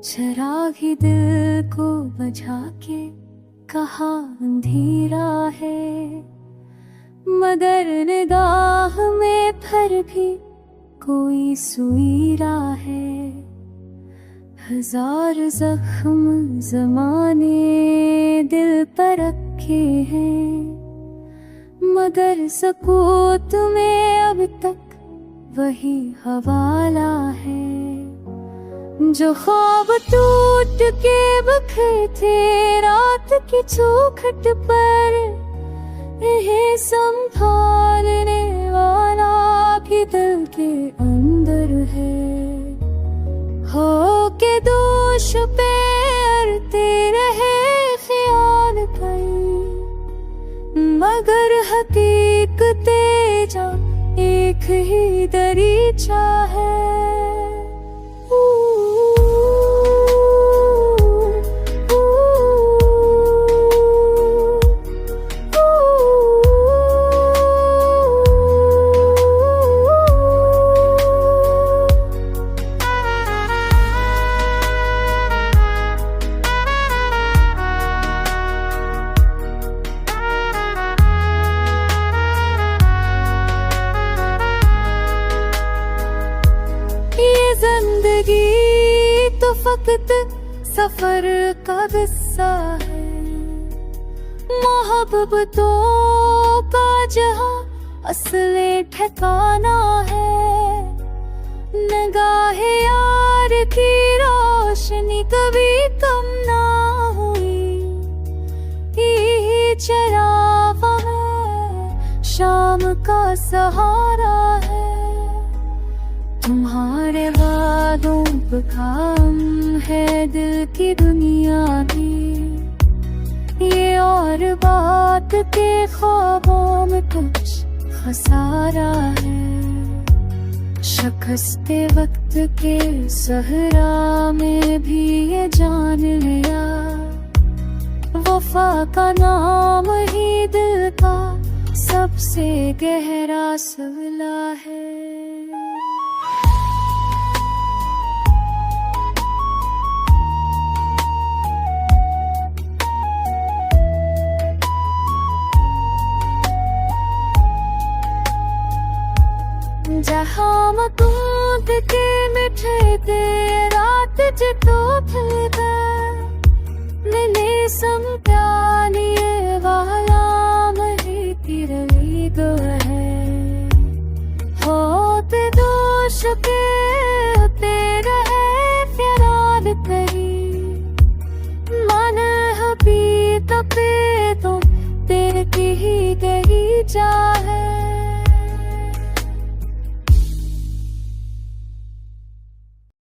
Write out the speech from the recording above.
चिराग ही दिल को बुझा के कहा अंधेरा है, मगर निगाह में फिर भी कोई सुईरा है। हजार जख्म जमाने दिल पर रखे हैं, मगर सकूत में अब तक वही हवाला है। जो ख्वाब टूट के बिखरे थे रात की चौखट पर, इन्हें संभालने वाला भी दिल के अंदर है। हो के दोष पे अड़ते रहे ख्याल कई, मगर हकीकते जा एक ही दरीचा है। जिंदगी तो फकत सफर का किस्सा है, मोहब्बतों का जहां असले ठिकाना है। निगाहे यार की रोशनी कभी कम ना हुई, यही चिराग है शाम का सहारा है। तुम्हारे वादों पे काम है दिल की दुनिया की, ये और बात के ख्वाबों में कुछ खसारा है। शिकस्ते वक्त के सहरा में भी ये जान लिया, वफा का नाम ही दिल का सबसे गहरा सिला है। जहाँ मकूद के मिठे दे रात जितो फिर मिले समझानिए वाला मही तिरली गो है। होते दोष के तेरा है फिराद करी, मन हबी तपे तो तेरे की ही गही चाहे।